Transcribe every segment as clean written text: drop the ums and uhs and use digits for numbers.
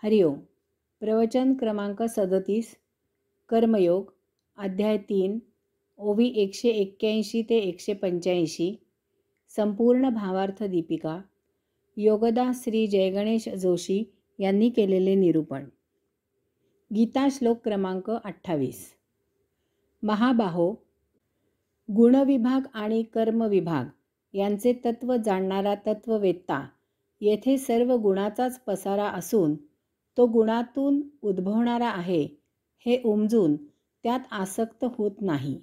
हरिओम. प्रवचन क्रमांक 37. कर्मयोग. अध्याय 3. ओवी 181 ते 185. संपूर्ण भावार्थ दीपिका. योगदास श्री जयगणेश जोशी यांनी केलेले निरूपण. गीता श्लोक क्रमांक 28. महाबाहो, गुणविभाग आणि कर्मविभाग यांचे तत्व जाणणारा तत्ववेत्ता येथे सर्व गुणाचाच पसारा असून तो गुणातून उद्भवणारा आहे हे उमजून त्यात आसक्त होत नाही.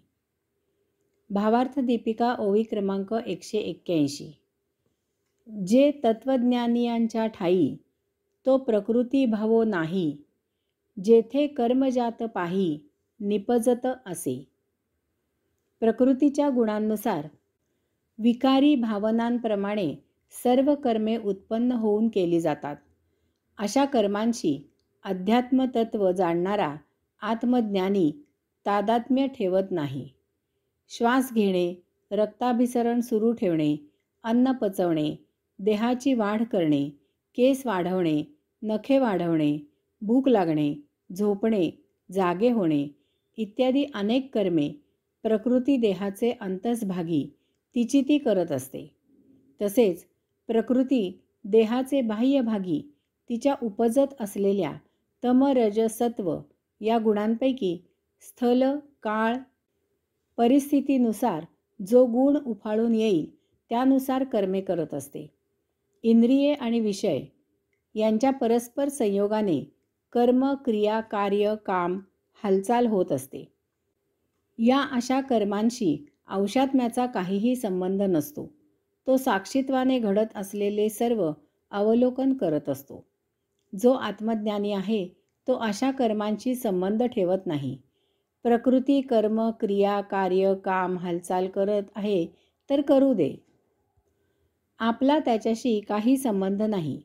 भावार्थ दीपिका ओवी क्रमांक 181. जे तत्वज्ञानियांच्या ठाई तो प्रकृती भावो नाही, जेथे कर्मजात पाही निपजत असे. प्रकृतीच्या गुणांनुसार विकारी भावनांप्रमाणे सर्व कर्मे उत्पन्न होऊन केली जातात. अशा कर्मांशी अध्यात्मतत्व जाणणारा आत्मज्ञानी तादात्म्य ठेवत नाही. श्वास घेणे, रक्ताभिसरण सुरू ठेवणे, अन्न पचवणे, देहाची वाढ करणे, केस वाढवणे, नखे वाढवणे, भूक लागणे, झोपणे, जागे होणे इत्यादी अनेक कर्मे प्रकृती देहाचे अंतस्भागी तिची ती करत असते. तसेच प्रकृती देहाचे बाह्यभागी तिच्या उपजत असलेल्या तम रज सत्व या गुणांपैकी स्थल काळ परिस्थितीनुसार जो गुण उफाळून येईल त्यानुसार कर्मे करत असते. इंद्रिये आणि विषय यांच्या परस्पर संयोगाने कर्म क्रिया कार्य काम हालचाल होत असते. या अशा कर्मांशी औषात्म्याचा काहीही संबंध नसतो. तो साक्षीत्वाने घडत असलेले सर्व अवलोकन करत असतो. जो आत्मज्ञानी आहे तो अशा कर्मांशी संबंध ठेवत नाही. प्रकृती कर्म क्रिया कार्य काम हालचाल करत आहे तर करू दे, आपला त्याच्याशी काही संबंध नाही.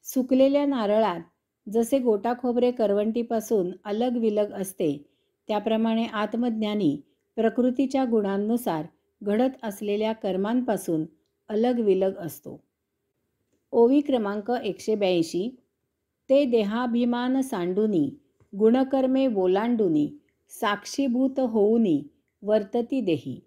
सुकलेल्या नारळात जसे गोटा खोबरे करवंटीपासून अलग विलग असते त्याप्रमाणे आत्मज्ञानी प्रकृतीच्या गुणांनुसार घडत असलेल्या कर्मांपासून अलग विलग असतो. ओवी क्रमांक 182. ते देहाभिमान सांडूनी गुणकर्मे ओलांडूनी साक्षीभूत होऊनी वर्तती देही.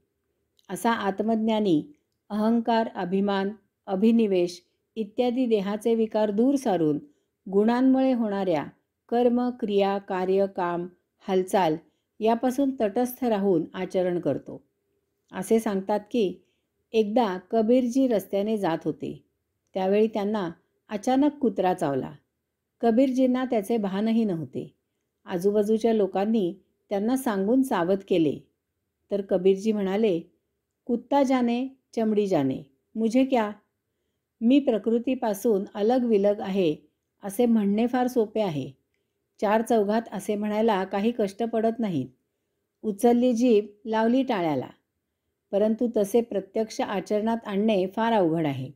असा आत्मज्ञानी अहंकार, अभिमान, अभिनिवेश इत्यादी देहाचे विकार दूर सारून गुणांमुळे होणाऱ्या कर्म क्रिया कार्य काम हालचाल यापासून तटस्थ राहून आचरण करतो. असे सांगतात की एकदा कबीरजी रस्त्याने जात होते. त्यावेळी त्यांना अचानक कुत्रा चावला. कबीरजींना त्याचे भानही नव्हते. आजूबाजूच्या लोकांनी त्यांना सांगून सावध केले तर कबीरजी म्हणाले, कुत्ता जाने चमडी जाने, मुझे क्या. मी प्रकृतीपासून अलग विलग आहे असे म्हणणे फार सोपे आहे. चार चौघात असे म्हणायला काही कष्ट पडत नाहीत. उचलली जीभ लावली टाळ्याला. परंतु तसे प्रत्यक्ष आचरणात आणणे फार अवघड आहे.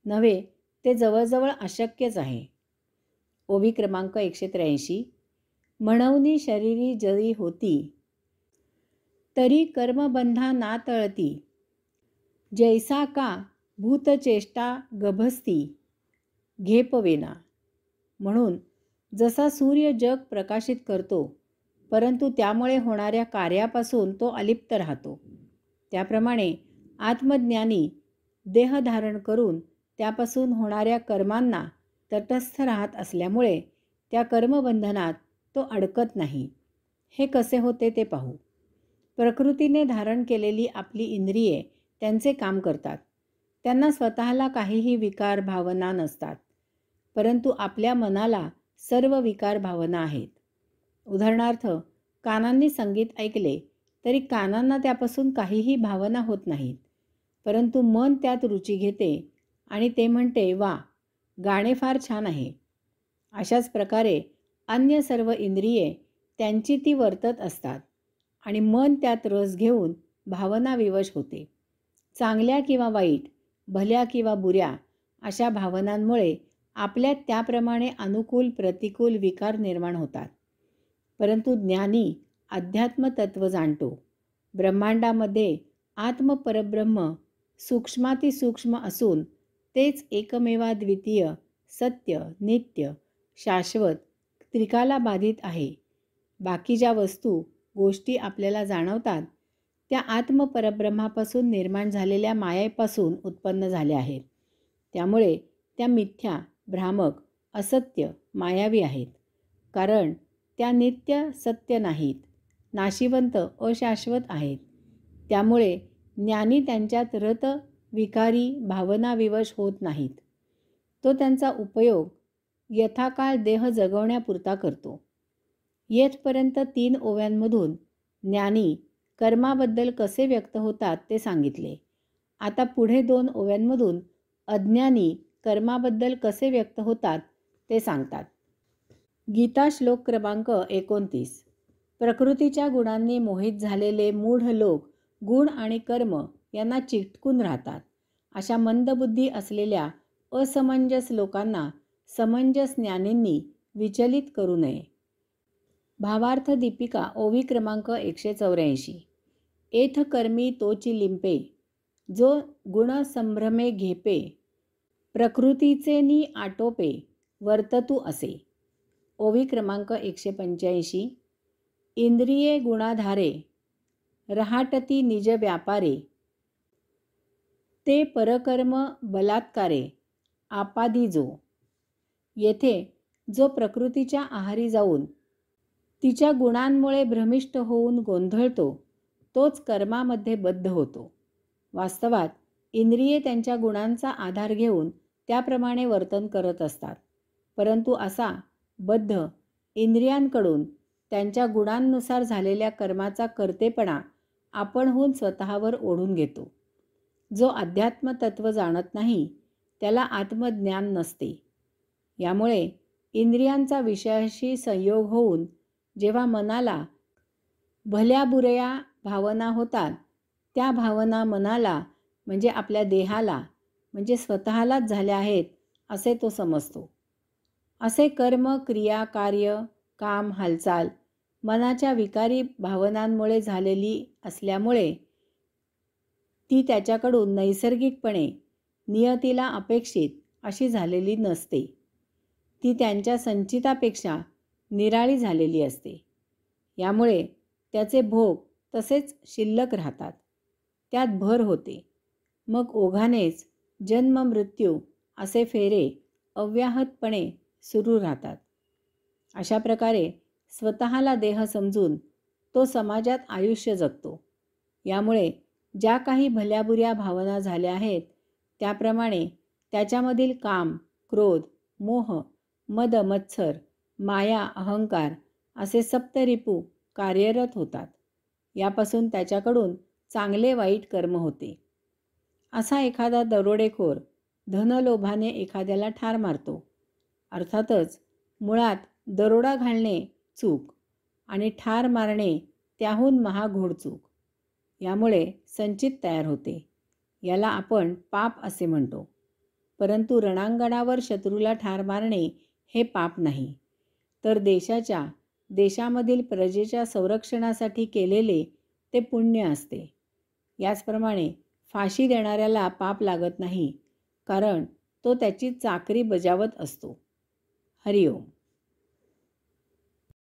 नव्हे, ते जवळजवळ अशक्यच आहे. ओवी क्रमांक 183. म्हणवनी शरीरी जरी होती तरी कर्मबंधा ना तळती, जैसा का भूतचेष्टा गभस्ती घेपवेना. म्हणून जसा सूर्य जग प्रकाशित करतो परंतु त्यामुळे होणाऱ्या कार्यापासून तो अलिप्त राहतो, त्याप्रमाणे आत्मज्ञानी देह धारण करून त्यापासून होणाऱ्या कर्मांना तटस्थ राहत असल्यामुळे त्या कर्मबंधनात तो अडकत नाही. हे कसे होते ते पाहू. प्रकृतीने धारण केलेली आपली इंद्रिये त्यांचे काम करतात. त्यांना स्वतःला काहीही विकार भावना नसतात, परंतु आपल्या मनाला सर्व विकार भावना आहेत. उदाहरणार्थ, कानांनी संगीत ऐकले तरी कानांना त्यापासून काहीही भावना होत नाहीत, परंतु मन त्यात रुची घेते आणि ते म्हणते, वा, गाणे फार छान आहे. अशाच प्रकारे अन्य सर्व इंद्रिये त्यांची ती वर्तत असतात आणि मन त्यात रस घेऊन भावना विवश होते. चांगल्या किंवा वाईट, भल्या किंवा बुऱ्या अशा भावनांमुळे आपल्यात त्याप्रमाणे अनुकूल प्रतिकूल विकार निर्माण होतात. परंतु ज्ञानी अध्यात्मतत्व जाणतो. ब्रह्मांडामध्ये आत्मपरब्रह्म सूक्ष्मातिसूक्ष्म असून तेच एकमेवाद्वितीय सत्य नित्य शाश्वत, त्रिकाला बाधित आहे. बाकी ज्या वस्तू, गोष्टी आपल्याला जाणवतात त्या आत्मपरब्रह्मापासून निर्माण झालेल्या मायेपासून उत्पन्न झाल्या आहेत. त्यामुळे त्या मिथ्या, भ्रामक, असत्य, मायावी आहेत. कारण त्या नित्य सत्य नाहीत, नाशिवंत, अशाश्वत आहेत. त्यामुळे ज्ञानी त्यांच्यात रत, विकारी, भावनाविवश होत नाहीत. तो त्यांचा उपयोग यथाकाळ देह जगवण्यापुरता करतो. येथपर्यंत 3 ओव्यांमधून ज्ञानी कर्माबद्दल कसे व्यक्त होतात ते सांगितले. आता पुढे 2 ओव्यांमधून अज्ञानी कर्माबद्दल कसे व्यक्त होतात ते सांगतात. गीता श्लोक क्रमांक 29. प्रकृतीच्या गुणांनी मोहित झालेले मूढ लोक गुण आणि कर्म यांना चिटकून राहतात. अशा मंदबुद्धी असलेल्या असमंजस लोकांना समंजस ज्ञानींनी विचलित करू नये. भावार्थ दीपिका ओवी क्रमांक 184. एथ कर्मी तोची लिंपे, जो गुण संभ्रमे घेपे, प्रकृतीचे नी आटोपे, वर्ततू असे. ओवी क्रमांक 185. इंद्रिये गुणाधारे, रहाटती निज व्यापारे, ते परकर्म बलात्कारे, आपादी जो. येथे जो प्रकृतीच्या आहारी जाऊन तिच्या गुणांमुळे भ्रमिष्ट होऊन गोंधळतो तोच कर्मामध्ये बद्ध होतो. वास्तवात इंद्रिये त्यांच्या गुणांचा आधार घेऊन त्याप्रमाणे वर्तन करत असतात. परंतु असा बद्ध इंद्रियांकडून त्यांच्या गुणांनुसार झालेल्या कर्माचा कर्तेपणा आपणहून स्वतःवर ओढून घेतो. जो अध्यात्म तत्व जाणत नाही त्याला आत्मज्ञान नसते. यामुळे इंद्रियांचा विषयाशी संयोग होऊन जेव्हा मनाला भल्या बुऱ्या भावना होतात त्या भावना मनाला म्हणजे आपल्या देहाला म्हणजे स्वतःलाच झाल्या आहेत असे तो समजतो. असे कर्म, क्रिया, कार्य, काम, हालचाल मनाच्या विकारी भावनांमुळे झालेली असल्यामुळे ती त्याच्याकडून नैसर्गिकपणे नियतीला अपेक्षित अशी झालेली नसते. ती त्यांच्या संचितापेक्षा निराळी झालेली असते. यामुळे त्याचे भोग तसेच शिल्लक राहतात. त्यात भर होते. मग ओघानेच जन्म मृत्यू असे फेरे अव्याहतपणे सुरू राहतात. अशा प्रकारे स्वतःला देह समजून तो समाजात आयुष्य जगतो. यामुळे ज्या काही भल्याबुऱ्या भावना झाल्या आहेत त्याप्रमाणे त्याच्यामधील काम, क्रोध, मोह, मद, मत्सर, माया, अहंकार असे सप्तरिपू कार्यरत होतात. यापासून त्याच्याकडून चांगले वाईट कर्म होते. असा एखादा दरोडेखोर धनलोभाने एखाद्याला ठार मारतो. अर्थातच मुळात दरोडा घालणे चूक आणि ठार मारणे त्याहून महाघोड चूक. यामुळे संचित तयार होते. याला आपण पाप असे म्हणतो. परंतु रणांगणावर शत्रूला ठार मारणे हे पाप नाही, तर देशामधील प्रजेच्या संरक्षणासाठी केलेले ते पुण्य असते. याचप्रमाणे फाशी देणाऱ्याला पाप लागत नाही, कारण तो त्याची चाकरी बजावत असतो. हरिओम.